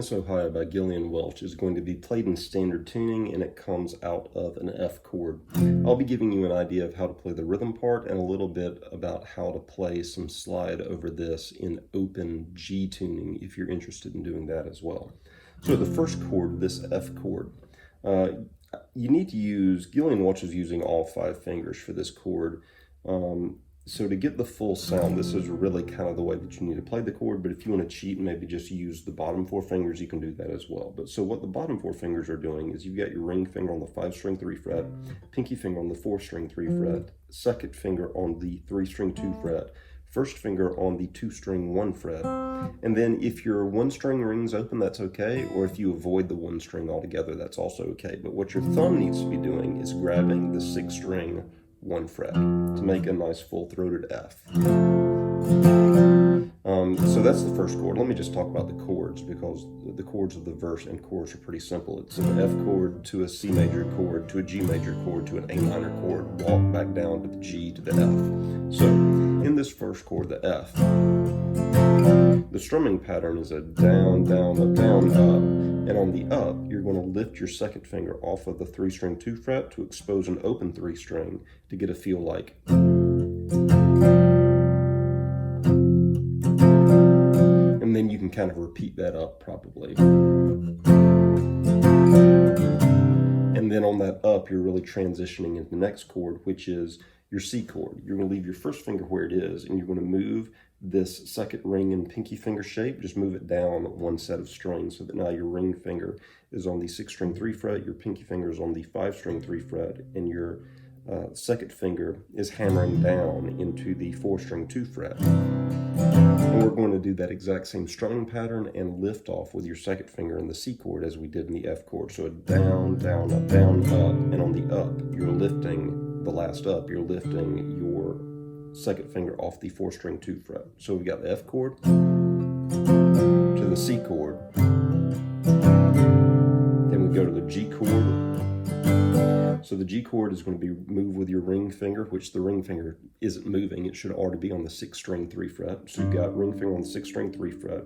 Sweetness, Ohio by Gillian Welch is going to be played in standard tuning, and it comes out of an F chord. I'll be giving you an idea of how to play the rhythm part and a little bit about how to play some slide over this in open G tuning if you're interested in doing that as well. So the first chord, this F chord, you need to use, Gillian Welch is using all 5 fingers for this chord. So to get the full sound, this is really kind of the way that you need to play the chord, but if you want to cheat and maybe just use the bottom 4 fingers, you can do that as well. But so what the bottom 4 fingers are doing is you've got your ring finger on the 5-string 3 fret, pinky finger on the 4-string 3 fret, second finger on the 3-string 2 fret, first finger on the 2-string 1 fret, and then if your 1-string ring's open, that's okay, or if you avoid the 1 string altogether, that's also okay. But what your thumb needs to be doing is grabbing the 6-string 1 fret to make a nice full-throated F. So that's the first chord. Let me just talk about the chords, because the chords of the verse and chorus are pretty simple. It's an F chord to a C major chord to a G major chord to an A minor chord, walk back down to the G to the F. So in this first chord, the F, the strumming pattern is a down, down, up, down, up. And on the up, you're going to lift your second finger off of the 3-string 2 fret to expose an open 3 string to get a feel like. And then you can kind of repeat that up probably. And then on that up, you're really transitioning into the next chord, which is your C chord. You're going to leave your first finger where it is, and you're going to move this second ring in pinky finger shape, just move it down 1 set of strings so that now your ring finger is on the 6-string 3 fret, your pinky finger is on the 5-string 3 fret, and your second finger is hammering down into the 4-string 2 fret. And we're going to do that exact same strumming pattern and lift off with your second finger in the C chord as we did in the F chord. So a down, down, up, down, up, and on the up, you're lifting the last up, you're lifting your second finger off the 4-string 2 fret. So we've got the F chord to the C chord, then we go to the G chord. So the G chord is going to be moved with your ring finger, which the ring finger isn't moving. It should already be on the 6-string 3 fret. So you've got ring finger on the 6-string 3 fret.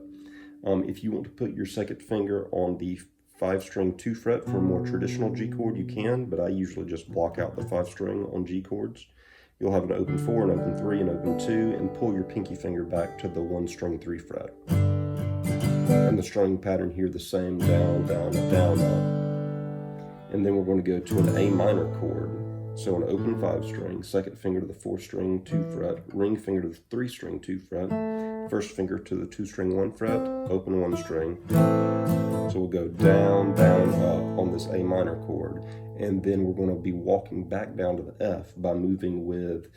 If you want to put your second finger on the 5-string 2 fret for a more traditional G chord, you can, but I usually just block out the 5-string on G chords. You'll have an open 4, an open 3, an open 2, and pull your pinky finger back to the 1-string 3 fret. And the strumming pattern here, the same, down, down, down, up. And then we're going to go to an A minor chord. So an open 5-string, second finger to the 4-string 2 fret, ring finger to the 3-string 2 fret, first finger to the 2-string 1 fret, open 1 string. So we'll go down, down, up on this A minor chord. And then we're going to be walking back down to the F by moving with,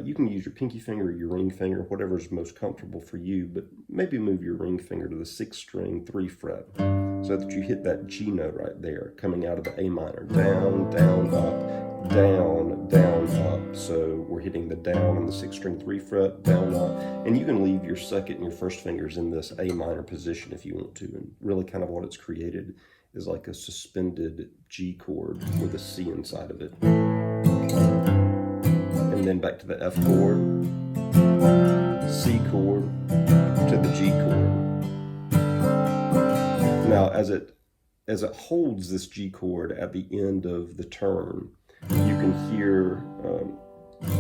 you can use your pinky finger or your ring finger, whatever is most comfortable for you, but maybe move your ring finger to the 6-string 3 fret so that you hit that G note right there coming out of the A minor. Down, down, up, down, down, up. So we're hitting the down on the 6-string 3 fret, down, up. And you can leave your second and your first fingers in this A minor position if you want to. And really kind of what it's created is like a suspended G chord with a C inside of it. And then back to the F chord, C chord, to the G chord. Now as it holds this G chord at the end of the turn, you can hear,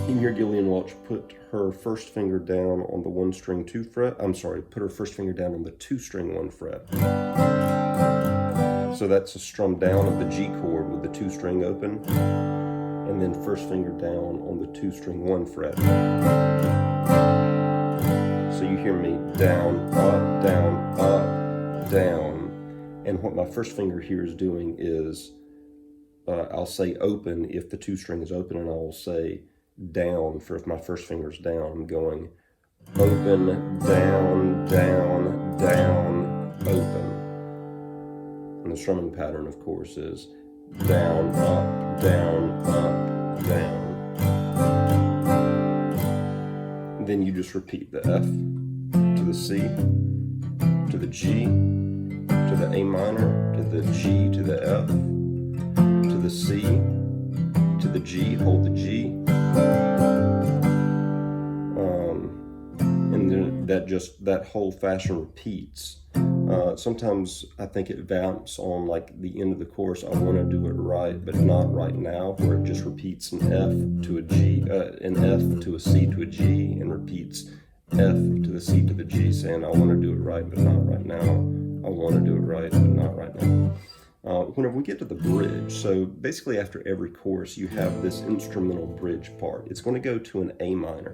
in your Gillian Welch, put her first finger down on the 1-string 2 fret, put her first finger down on the 2-string 1 fret. So that's a strum down of the G chord with the 2-string open, and then first finger down on the 2-string 1 fret. So you hear me down, up, down, up, down. And what my first finger here is doing is, I'll say open if the 2-string is open, and I'll say down for if my first finger's down. I'm going open, down, down, down, open. And the strumming pattern, of course, is down, up, down, up, down. And then you just repeat the F to the C, to the G, to the A minor, to the G, to the F, to the C, to the G, hold the G. And then that whole fashion repeats. Sometimes I think it vamps on like the end of the chorus. I want to do it right, but not right now, where it just repeats an F to a G, an F to a C to a G, and repeats F to the C to the G, saying I want to do it right, but not right now. I want to do it right, but not right now. Whenever we get to the bridge, so basically after every chorus you have this instrumental bridge part. It's going to go to an A minor.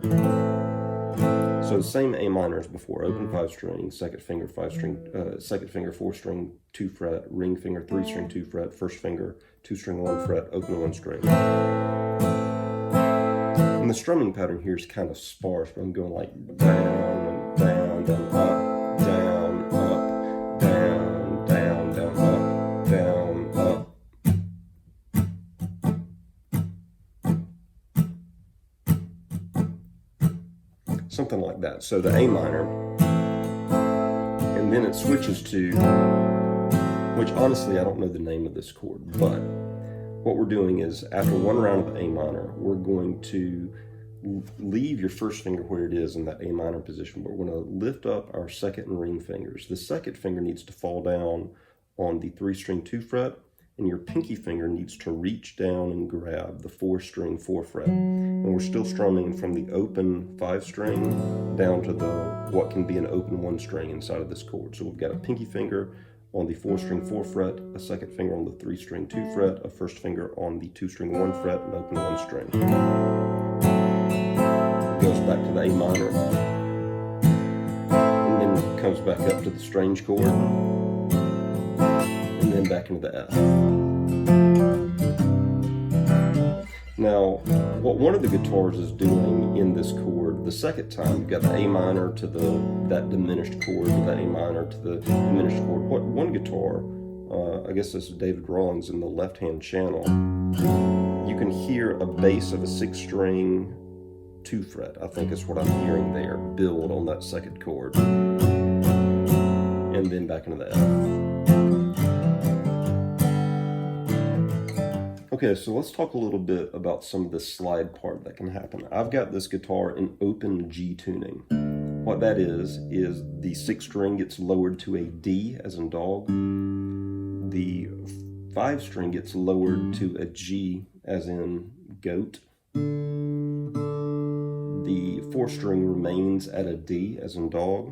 So the same A minor as before: open 5 string, second finger 5 string, second finger 4 string 2 fret, ring finger 3 string 2 fret, first finger 2 string 1 fret, open 1 string. And the strumming pattern here is kind of sparse, but I'm going like down and down, then up, down, up, down, down, down, up, down, up. Something like that. So the A minor, and then it switches to, which honestly I don't know the name of this chord, but what we're doing is after one round of the A minor, we're going to leave your first finger where it is in that A minor position, but we're going to lift up our second and ring fingers. The second finger needs to fall down on the 3 string 2 fret, and your pinky finger needs to reach down and grab the 4 string 4 fret. And we're still strumming from the open 5 string down to the what can be an open 1 string inside of this chord. So we've got a pinky finger on the 4 string 4 fret, a second finger on the 3 string 2 fret, a first finger on the 2 string 1 fret, and open 1 string. It goes back to the A minor, and then it comes back up to the strange chord, and then back into the F. Now, what one of the guitars is doing in this chord, the second time, you've got the A minor to that diminished chord, the A minor to the diminished chord. What one guitar, I guess this is David Rawlings in the left-hand channel, you can hear a bass of a 6 string 2 fret, I think is what I'm hearing there, build on that second chord, and then back into the F. Okay, so let's talk a little bit about some of the slide part that can happen. I've got this guitar in open G tuning. What that is the 6th string gets lowered to a D as in dog. The 5 string gets lowered to a G as in goat. The 4 string remains at a D as in dog.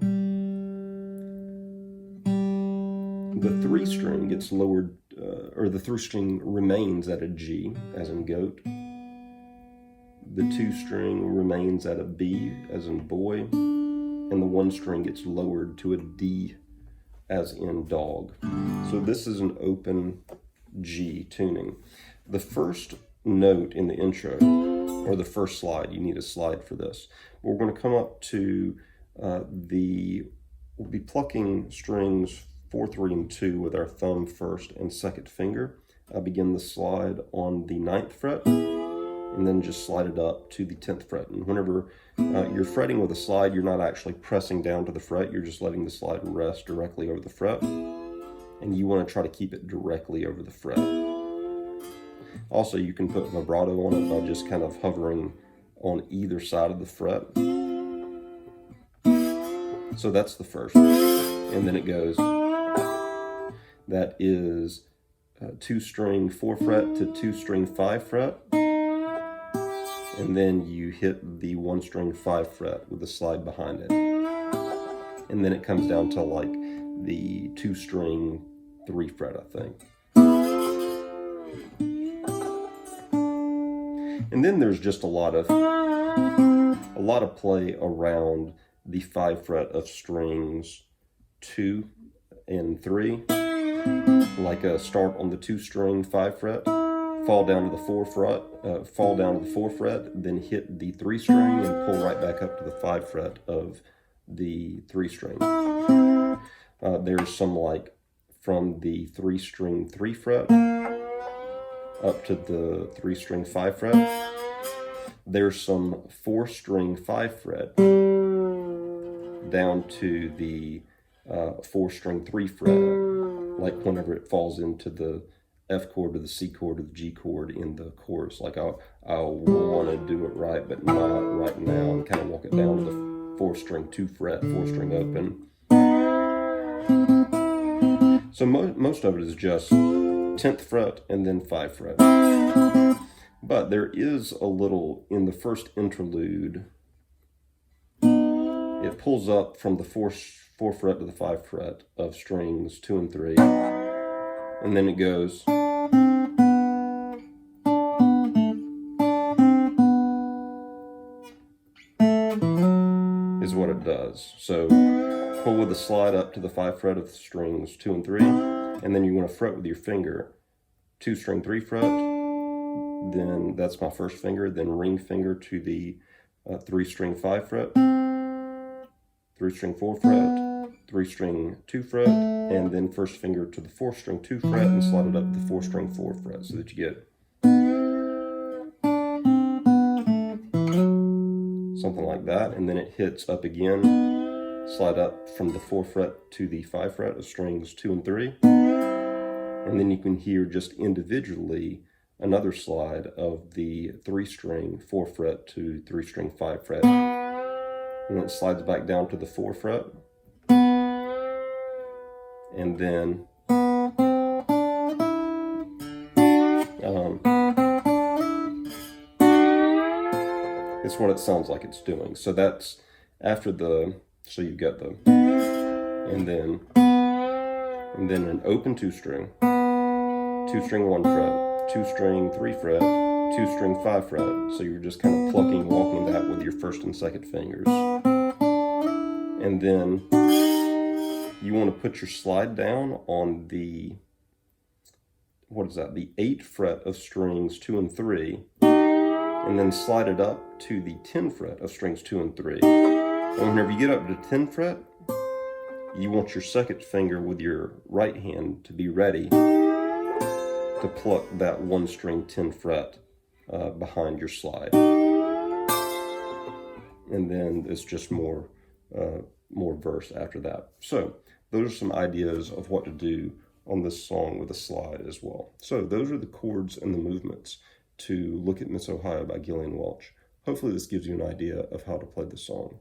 The 3 string gets lowered, or the 3 string remains at a G, as in goat. The 2 string remains at a B, as in boy. And the 1 string gets lowered to a D, as in dog. So this is an open G tuning. The first note in the intro, or the first slide, you need a slide for this. We're going to come up to we'll be plucking strings 4, 3, and 2 with our thumb first and second finger. I begin the slide on the 9th fret, and then just slide it up to the 10th fret. And whenever you're fretting with a slide, you're not actually pressing down to the fret, you're just letting the slide rest directly over the fret. And you want to try to keep it directly over the fret. Also, you can put vibrato on it by just kind of hovering on either side of the fret. So that's the first. And then it goes, that is 2 string 4 fret to 2 string 5 fret. And then you hit the 1 string 5 fret with a slide behind it. And then it comes down to like the 2 string 3 fret, I think. And then there's just a lot of play around the 5 fret of strings 2 and 3, like a start on the 2 string 5 fret, fall down to the 4 fret, then hit the 3 string and pull right back up to the 5 fret of the 3 string. There's some like from the 3 string 3 fret up to the 3 string 5 fret. There's some 4 string 5 fret down to the 4 string 3 fret, like whenever it falls into the F chord or the C chord or the G chord in the chorus. Like I want to do it right, but not right now, and kind of walk it down to the 4 string 2 fret, 4 string open. So most of it is just 10th fret and then 5 fret. But there is a little in the first interlude. It pulls up from the 4 fret to the 5 fret of strings 2 and 3. And then it goes. Is what it does. So pull with the slide up to the 5 fret of strings 2 and 3, and then you want to fret with your finger 2 string 3 fret, then that's my first finger, then ring finger to the 3 string 5 fret, 3 string 4 fret, 3 string 2 fret, and then first finger to the 4 string 2 fret and slide it up to the 4 string 4 fret so that you get something like that, and then it hits up again, slide up from the 4 fret to the 5 fret of strings 2 and 3, and then you can hear just individually another slide of the 3 string 4 fret to 3 string 5 fret, and then it slides back down to the 4 fret, and then it's what it sounds like it's doing. So that's after the, so you've got the, and then an open 2 string, 2 string 1 fret, 2 string 3 fret, 2 string 5 fret. So you're just kind of plucking, walking that with your first and second fingers. And then you want to put your slide down on the, what is that, the 8th fret of strings 2 and 3, and then slide it up to the 10th fret of strings 2 and 3. And whenever you get up to the 10th fret, you want your second finger with your right hand to be ready to pluck that 1 string 10th fret behind your slide. And then it's just more verse after that. So those are some ideas of what to do on this song with a slide as well. So those are the chords and the movements to Look at Miss Ohio by Gillian Welch. Hopefully this gives you an idea of how to play the song.